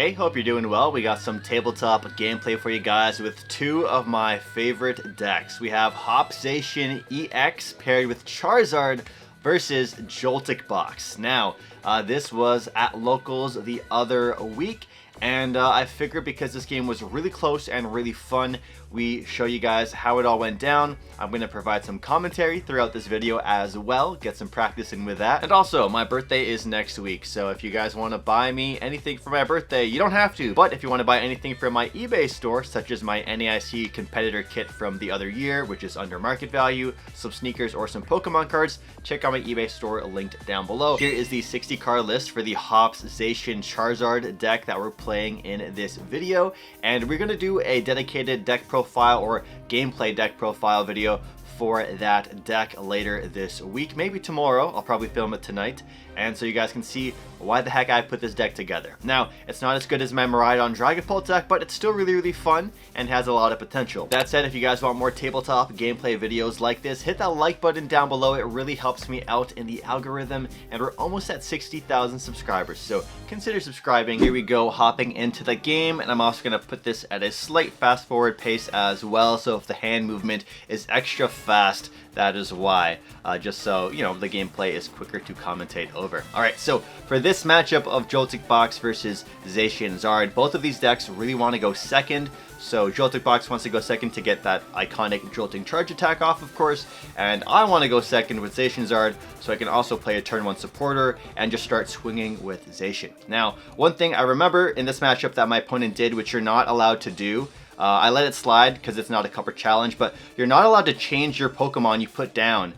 Hey, hope you're doing well. We got some tabletop gameplay for you guys with two of my favorite decks. We have Zacian EX paired with Charizard versus JOLTIK box. Now, this was at locals the other week, and I figured because this game was really close and really fun, we show you guys how it all went down. I'm going to provide some commentary throughout this video as well, get some practice in with that. And also, my birthday is next week, so if you guys want to buy me anything for my birthday, you don't have to. But if you want to buy anything from my eBay store, such as my NAIC competitor kit from the other year, which is under market value, some sneakers, or some Pokemon cards, check out my eBay store linked down below. Here is the 60 card list for the Zacian Charizard deck that we're playing in this video, and we're going to do a dedicated deck profile or gameplay deck profile video for that deck later this week, maybe tomorrow. I'll probably film it tonight, and so you guys can see why the heck I put this deck together. Now, it's not as good as my Miraidon Dragapult deck, but it's still really fun and has a lot of potential. That said, if you guys want more tabletop gameplay videos like this, hit that like button down below. It really helps me out in the algorithm, and we're almost at 60,000 subscribers, so consider subscribing. Here we go, hopping into the game, and I'm also going to put this at a slight fast forward pace as well, so if the hand movement is extra fast, that is why, just so you know the gameplay is quicker to commentate over. Alright, so for this matchup of JOLTIK box versus ZacianZard, both of these decks really want to go second. So JOLTIK box wants to go second to get that iconic jolting charge attack off, of course, and I want to go second with ZacianZard so I can also play a turn 1 supporter and just start swinging with Zacian. Now, one thing I remember in this matchup that my opponent did, which you're not allowed to do, I let it slide because it's not a cover challenge, but you're not allowed to change your Pokemon you put down.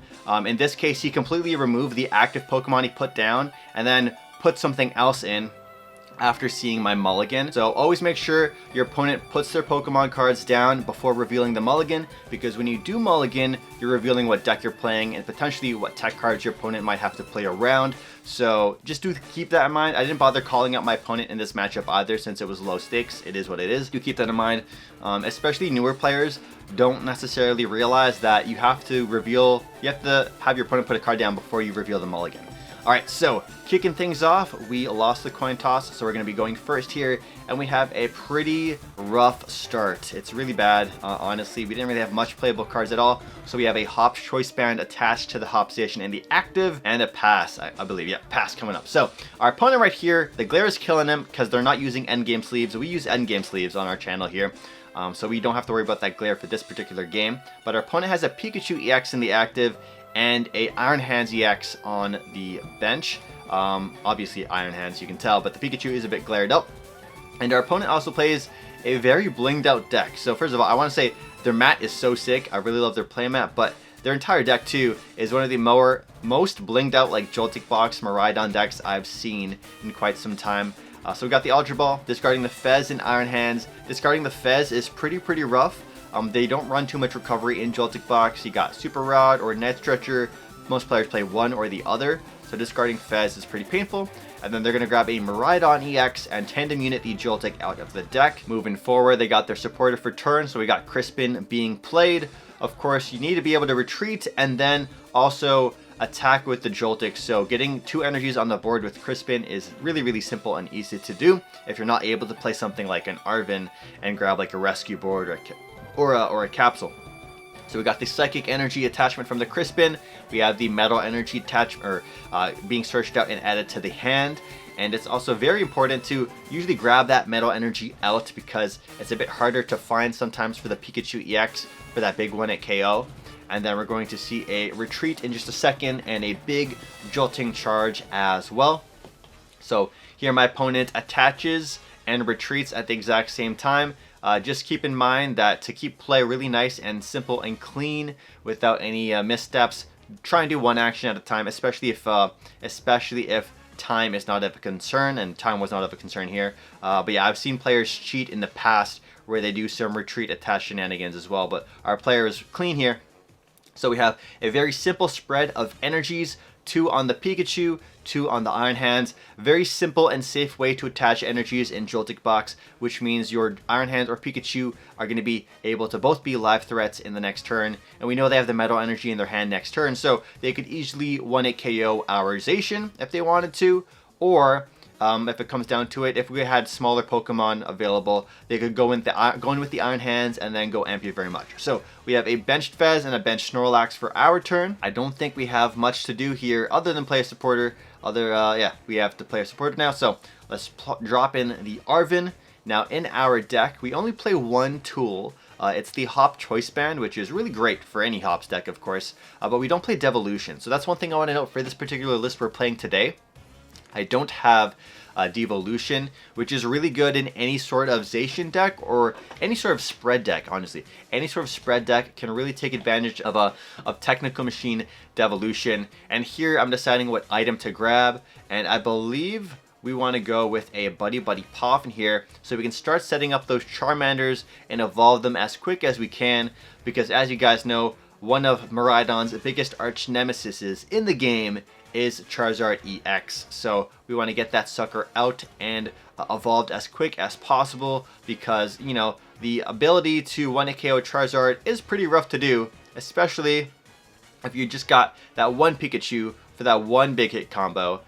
In this case, he completely removed the active Pokemon he put down and then put something else in after seeing my mulligan. So always make sure your opponent puts their Pokemon cards down before revealing the mulligan, because when you do mulligan, you're revealing what deck you're playing and potentially what tech cards your opponent might have to play around. So just do keep that in mind. I didn't bother calling out my opponent in this matchup either since it was low stakes. It is what it is. Do keep that in mind. Especially newer players don't necessarily realize that you have to have your opponent put a card down before you reveal the mulligan. Alright, so kicking things off, we lost the coin toss, so we're going to be going first here, and we have a pretty rough start. It's really bad, honestly. We didn't really have much playable cards at all, so we have a Hop's Choice Band attached to the Zacian in the active, and a pass, I believe. Yeah, pass coming up. So our opponent right here, the glare is killing him because they're not using endgame sleeves. We use endgame sleeves on our channel here. So we don't have to worry about that glare for this particular game. But our opponent has a Pikachu EX in the active and a Iron Hands EX on the bench. Obviously Iron Hands, you can tell, but the Pikachu is a bit glared up. And our opponent also plays a very blinged out deck. So first of all, I want to say their mat is so sick. I really love their play mat, but their entire deck too is one of the most blinged out like JOLTIK box Miraidon decks I've seen in quite some time. So we got the Ultra Ball, discarding the Fez and Iron Hands. Discarding the Fez is pretty rough. They don't run too much recovery in JOLTIK box. You got Super Rod or Night Stretcher. Most players play one or the other, so discarding Fez is pretty painful. And then they're going to grab a Miraidon EX and Tandem Unit the JOLTIK out of the deck. Moving forward, they got their supporter for turn, so we got Crispin being played. Of course, you need to be able to retreat and then also attack with the JOLTIK, so getting 2 energies on the board with Crispin is really simple and easy to do if you're not able to play something like an Arven and grab like a rescue board or a capsule. So we got the Psychic Energy attachment from the Crispin. We have the Metal Energy attachment being searched out and added to the hand. And it's also very important to usually grab that Metal Energy out because it's a bit harder to find sometimes for the Pikachu EX for that big one at KO. And then we're going to see a retreat in just a second and a big jolting charge as well. So here my opponent attaches and retreats at the exact same time. Just keep in mind that to keep play really nice and simple and clean without any missteps, try and do one action at a time, especially if time is not of a concern, and time was not of a concern here. But yeah, I've seen players cheat in the past where they do some retreat attached shenanigans as well, but our player is clean here. So we have a very simple spread of energies, 2 on the Pikachu, 2 on the Iron Hands. Very simple and safe way to attach energies in JOLTIK box, which means your Iron Hands or Pikachu are going to be able to both be live threats in the next turn. And we know they have the Metal Energy in their hand next turn, so they could easily 1-8 KO our Zacian if they wanted to, or If it comes down to it, if we had smaller Pokemon available, they could go in with the Iron Hands and then go MP very much. So we have a benched Fez and a benched Snorlax for our turn. I don't think we have much to do here other than play a supporter. Yeah, we have to play a supporter now. So let's drop in the Arven. Now in our deck, we only play one tool. It's the Hop Choice Band, which is really great for any Hops deck, of course. But we don't play Devolution. So that's one thing I want to note for this particular list we're playing today. I don't have Devolution, which is really good in any sort of Zacian deck or any sort of spread deck, honestly. Any sort of spread deck can really take advantage of Technical Machine Devolution. And here I'm deciding what item to grab, and I believe we want to go with a Buddy Poffin here so we can start setting up those Charmanders and evolve them as quick as we can, because as you guys know, one of Miraidon's biggest arch nemesis in the game is Charizard EX. So we want to get that sucker out and evolved as quick as possible, because, you know, the ability to 1-hit KO Charizard is pretty rough to do, especially if you just got that one Pikachu for that one big hit combo,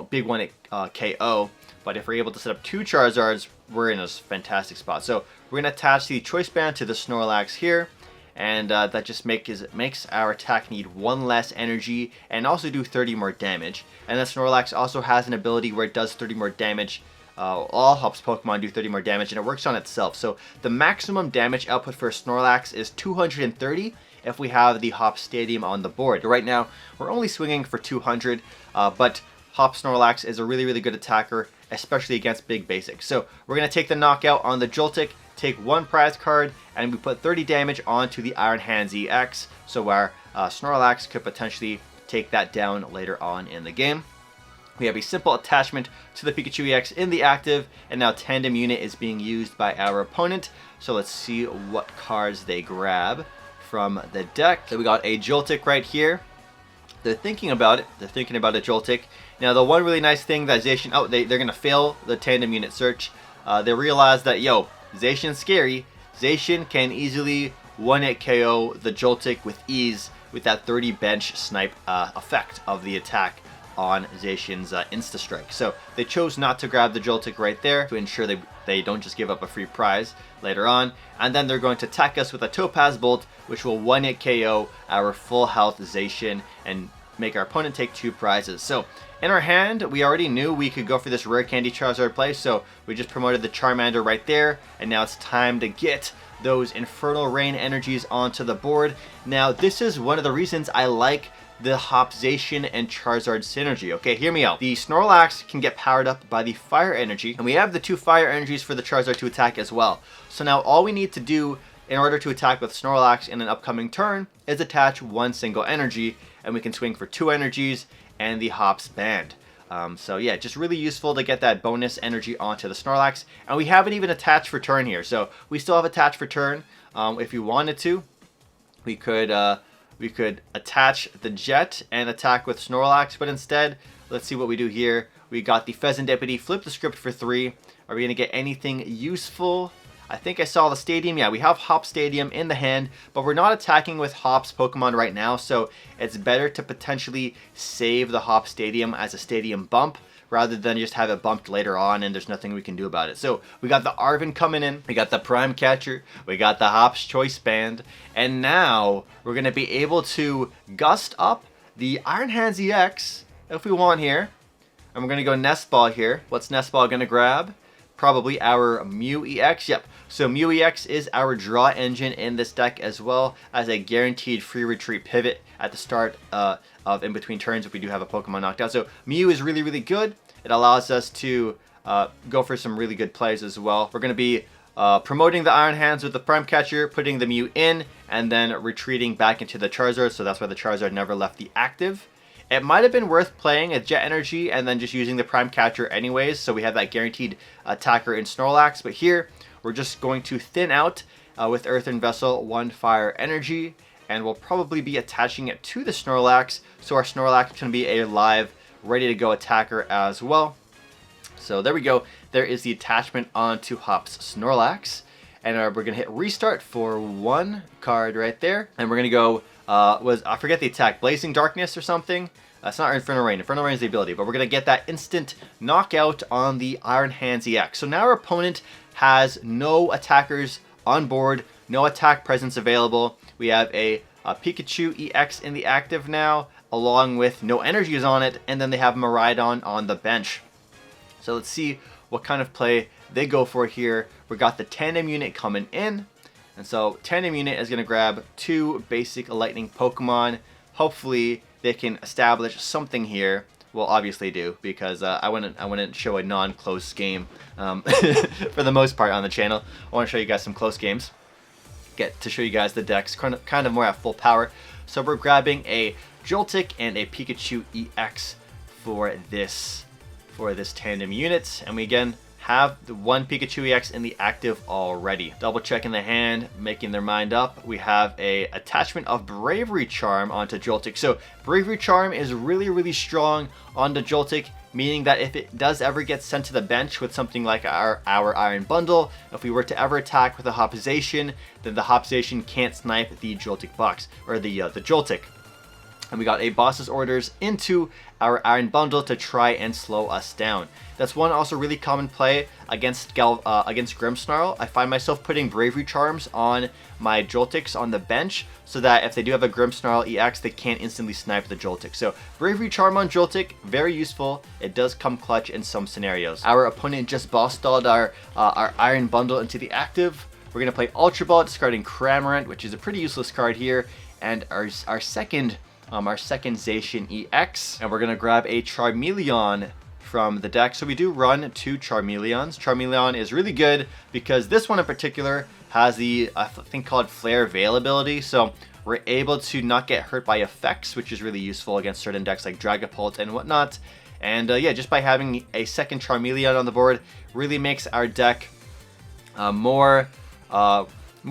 big 1-hit KO. But if we're able to set up 2 Charizards, we're in a fantastic spot. So we're going to attach the Choice Band to the Snorlax here. And that just makes our attack need 1 less energy and also do 30 more damage. And the Snorlax also has an ability where it does 30 more damage. All Hops Pokemon do 30 more damage, and it works on itself. So the maximum damage output for Snorlax is 230 if we have the Hop Stadium on the board. Right now, we're only swinging for 200, but Hop Snorlax is a really, really good attacker, especially against big basics. So we're going to take the knockout on the Joltik, take 1 prize card, and we put 30 damage onto the Iron Hands EX, so our Snorlax could potentially take that down later on in the game. We have a simple attachment to the Pikachu EX in the active, and now Tandem Unit is being used by our opponent. So let's see what cards they grab from the deck. So we got a Joltik right here. They're thinking about it. They're thinking about a Joltik. Now the one really nice thing that Zacian, they're going to fail the Tandem Unit search. They realize that, yo, Zacian's scary. Zacian can easily 1-hit KO the Joltik with ease with that 30 bench snipe effect of the attack on Zacian's Insta-Strike. So they chose not to grab the Joltik right there to ensure they don't just give up a free prize later on. And then they're going to attack us with a Topaz Bolt, which will 1-hit KO our full health Zacian and make our opponent take 2 prizes. So in our hand, we already knew we could go for this Rare Candy Charizard play, so we just promoted the Charmander right there, and now it's time to get those Infernal Rain energies onto the board. Now, this is one of the reasons I like the Hop Zacian and Charizard synergy. Okay, hear me out. The Snorlax can get powered up by the Fire Energy, and we have the 2 Fire Energies for the Charizard to attack as well. So now all we need to do in order to attack with Snorlax in an upcoming turn is attach 1 single energy, and we can swing for 2 energies and the Hops Band. So yeah, just really useful to get that bonus energy onto the Snorlax. And we haven't even attached for turn here, so we still have attached for turn. If we wanted to, we could attach the Jet and attack with Snorlax, but instead, let's see what we do here. We got the Pheasant Deputy, flip the script for 3. Are we going to get anything useful? I think I saw the Stadium. Yeah, we have Hop Stadium in the hand, but we're not attacking with Hop's Pokemon right now, so it's better to potentially save the Hop Stadium as a Stadium bump rather than just have it bumped later on and there's nothing we can do about it. So we got the Arven coming in, we got the Prime Catcher, we got the Hop's Choice Band, and now we're going to be able to gust up the Iron Hands EX if we want here. And we're going to go Nest Ball here. What's Nest Ball going to grab? Probably our Mew EX. Yep. So Mew EX is our draw engine in this deck, as well as a guaranteed free retreat pivot at the start of in between turns if we do have a Pokemon knocked out. So Mew is really, really good. It allows us to go for some really good plays as well. We're going to be promoting the Iron Hands with the Prime Catcher, putting the Mew in, and then retreating back into the Charizard. So that's why the Charizard never left the active. It might have been worth playing a Jet Energy and then just using the Prime Catcher anyways, so we have that guaranteed attacker in Snorlax. But here, we're just going to thin out with Earthen Vessel 1 Fire Energy, and we'll probably be attaching it to the Snorlax, so our Snorlax can be a live, ready-to-go attacker as well. So there we go. There is the attachment onto Hop's Snorlax. And we're going to hit restart for 1 card right there. And we're going to go, I forget the attack, Blazing Darkness or something. That's not Infernal Rain. Infernal Rain is the ability, but we're going to get that instant knockout on the Iron Hands EX. So now our opponent has no attackers on board, no attack presence available. We have a Pikachu EX in the active now, along with no energies on it, and then they have Miraidon on the bench. So let's see what kind of play they go for here. We got the Tandem unit coming in, and so Tandem unit is going to grab 2 basic lightning Pokemon. Hopefully they can establish something here. Well, obviously do, because I wouldn't show a non-close game for the most part on the channel. I want to show you guys some close games. Get to show you guys the decks kind of more at full power. So we're grabbing a Joltik and a Pikachu EX for this tandem unit, and we again have the 1 Pikachu EX in the active already. Double checking the hand, making their mind up. We have a attachment of Bravery Charm onto Joltik. So Bravery Charm is really strong onto Joltik, meaning that if it does ever get sent to the bench with something like our Iron Bundle, if we were to ever attack with a Hop Zacian, then the Hop Zacian can't snipe the Joltik box, or the Joltik. And we got a Boss's Orders into our Iron Bundle to try and slow us down. That's one also really common play against Grimmsnarl. I find myself putting Bravery Charms on my Joltiks on the bench so that if they do have a Grimmsnarl EX, they can't instantly snipe the Joltik. So Bravery Charm on Joltik, very useful. It does come clutch in some scenarios. Our opponent just boss stalled our Iron Bundle into the active. We're going to play Ultra Ball, discarding Cramorant, which is a pretty useless card here, and our second Zacian EX, and we're gonna grab a Charmeleon from the deck. So we do run 2 Charmeleons. Charmeleon is really good because this one in particular has the I think called Flare Veil ability, so we're able to not get hurt by effects, which is really useful against certain decks like Dragapult and whatnot. And yeah, just by having a second Charmeleon on the board really makes our deck more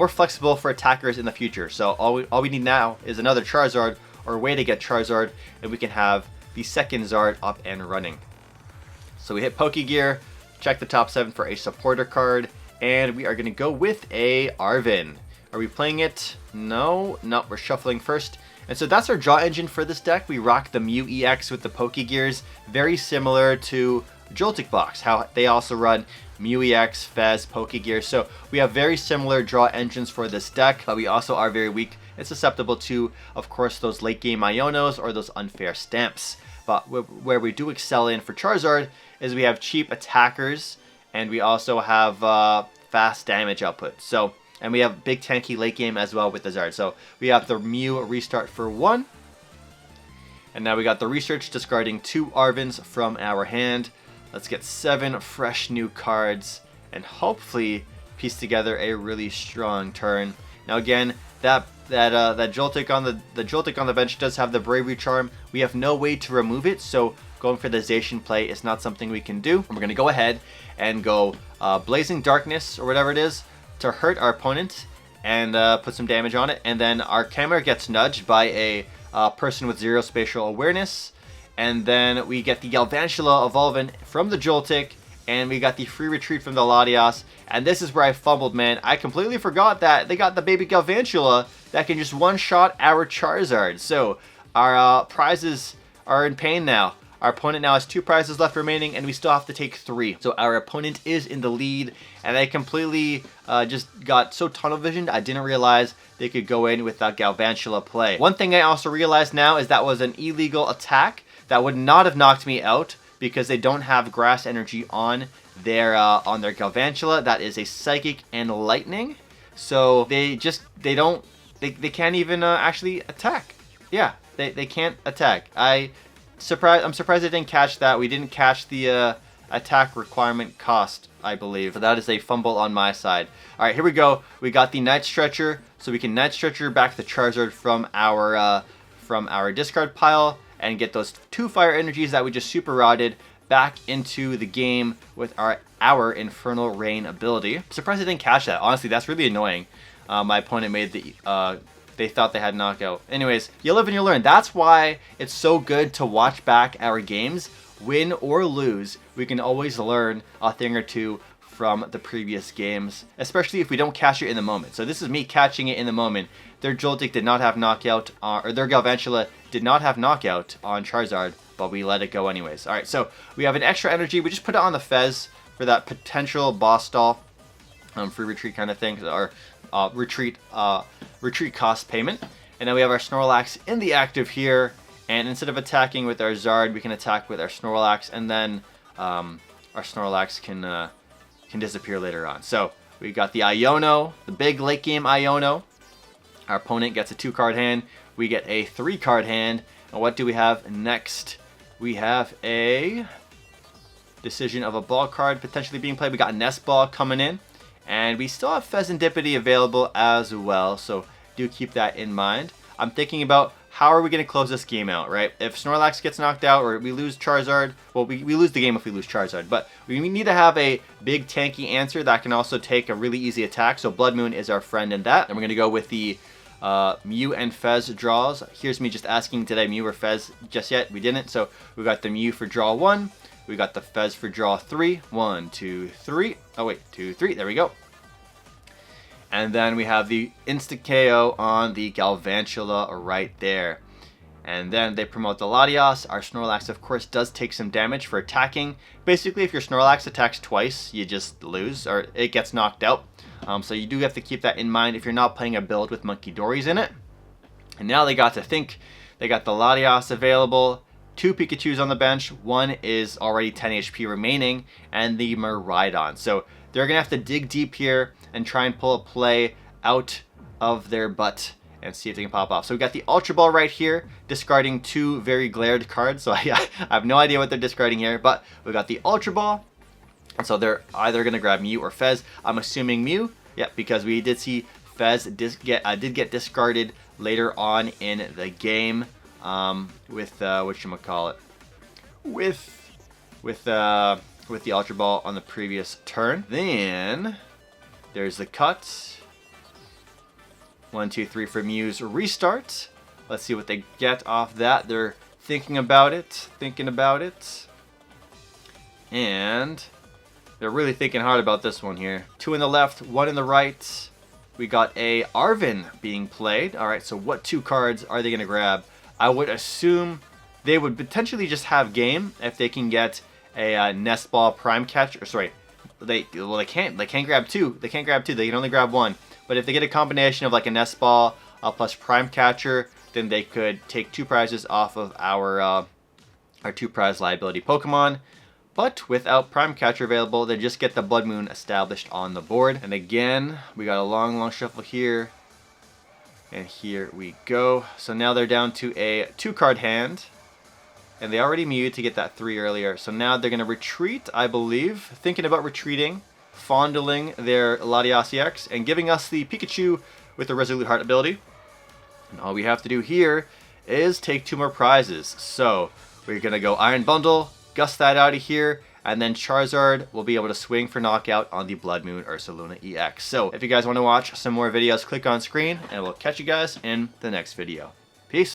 flexible for attackers in the future. So all we need now is another Charizard, or a way to get Charizard, and we can have the second Zard up and running. So we hit Pokegear, check the top 7 for a supporter card, and we are going to go with a Arven. Are we playing it? No, we're shuffling first. And so that's our draw engine for this deck. We rock the Mew EX with the Pokegears, very similar to Joltik box, how they also run Mew EX, Fez, Pokegear. So we have very similar draw engines for this deck, but we also are very weak and susceptible to, of course, those late game Ionos or those unfair stamps. But where we do excel in for Charizard is we have cheap attackers, and we also have fast damage output. So, and we have big tanky late game as well with the Zard. So we have the Mew restart for 1. And now we got the research, discarding 2 Arvens from our hand. Let's get 7 fresh new cards and hopefully piece together a really strong turn. Now again, that Joltik on the Joltik on the bench does have the Bravery Charm. We have no way to remove it, so going for the Zacian play is not something we can do. And we're gonna go ahead and go Blazing Darkness or whatever it is to hurt our opponent and put some damage on it. And then our camera gets nudged by a person with 0 spatial awareness. And then we get the Galvantula evolving from the Joltik, and we got the free retreat from the Latias. And this is where I fumbled, man. I completely forgot that they got the baby Galvantula that can just one-shot our Charizard. So our prizes are in pain now. Our opponent now has 2 prizes left remaining, and we still have to take 3. So our opponent is in the lead, and I completely just got so tunnel visioned, I didn't realize they could go in with that Galvantula play. One thing I also realized now is that was an illegal attack. That would not have knocked me out because they don't have grass energy on their Galvantula. That is a Psychic and Lightning. So they can't even actually attack. Yeah, they can't attack. I'm surprised they didn't catch that. We didn't catch the attack requirement cost, I believe. So that is a fumble on my side. All right, here we go. We got the Night Stretcher, so we can Night Stretcher back the Charizard from our discard pile and get those 2 fire energies that we just super rotted back into the game with our Infernal Rain ability. I'm surprised I didn't catch that. Honestly, that's really annoying. My opponent made they thought they had knockout. Anyways, you live and you learn. That's why it's so good to watch back our games. Win or lose, we can always learn a thing or two from the previous games, especially if we don't catch it in the moment. So this is me catching it in the moment. Their Joltik did not have knockout, or their Galvantula did not have knockout on Charizard, but we let it go anyways. Alright, so we have an extra energy. We just put it on the Fez for that potential boss stall, free retreat kind of thing, or retreat cost payment. And then we have our Snorlax in the active here, and instead of attacking with our Zard, we can attack with our Snorlax, and then our Snorlax can disappear later on. So we got the Iono, the big late game Iono. Our opponent gets a 2-card hand. We get a 3-card hand. And what do we have next? We have a Decision of a Ball card potentially being played. We got a Nest Ball coming in. And we still have Pheasantipity available as well. So do keep that in mind. I'm thinking about how are we going to close this game out, right? If Snorlax gets knocked out or we lose Charizard, well, we lose the game if we lose Charizard. But we need to have a big tanky answer that can also take a really easy attack. So Blood Moon is our friend in that. And we're going to go with the Mew and Fez draws. Here's me just asking, did I Mew or Fez just yet? We didn't. So we got the Mew for draw 1. We got the Fez for draw 3. 1, 2, 3. Oh, wait. 2, 3. There we go. And then we have the Insta KO on the Galvantula right there. And then they promote the Latias. Our Snorlax, of course, does take some damage for attacking. Basically, if your Snorlax attacks twice, you just lose, or it gets knocked out. So you do have to keep that in mind if you're not playing a build with Monkey Dories in it. And now they got to think. They got the Latias available. 2 Pikachus on the bench. 1 is already 10 HP remaining. And the Miraidon. So they're going to have to dig deep here and try and pull a play out of their butt and see if they can pop off. So we got the Ultra Ball right here, discarding 2 very glared cards. So I have no idea what they're discarding here, but we got the Ultra Ball. And so they're either going to grab Mew or Fez. I'm assuming Mew, yeah, because we did see Fez did get discarded later on in the game with whatchamacallit, with the Ultra Ball on the previous turn. Then there's the cut. 1, 2, 3 for Mew's restart. Let's see what they get off that. They're thinking about it. And they're really thinking hard about this one here. 2 in the left, 1 in the right. We got a Arven being played. Alright, so what 2 cards are they going to grab? I would assume they would potentially just have game if they can get a Nest Ball Prime Catcher. Sorry, they can't grab 2. They can't grab 2. They can only grab 1. But if they get a combination of like a Nest Ball plus Prime Catcher, then they could take 2 prizes off of our 2 prize liability Pokemon. But without Prime Catcher available, they just get the Blood Moon established on the board. And again, we got a long shuffle here. And here we go. So now they're down to a 2-card hand. And they already Mewed to get that 3 earlier. So now they're going to retreat, I believe. Thinking about retreating. Fondling their Latias EX. And giving us the Pikachu with the Resolute Heart ability. And all we have to do here is take 2 more prizes. So we're going to go Iron Bundle. Gust that out of here, and then Charizard will be able to swing for knockout on the Blood Moon Ursaluna EX. So if you guys want to watch some more videos, click on screen, and we'll catch you guys in the next video.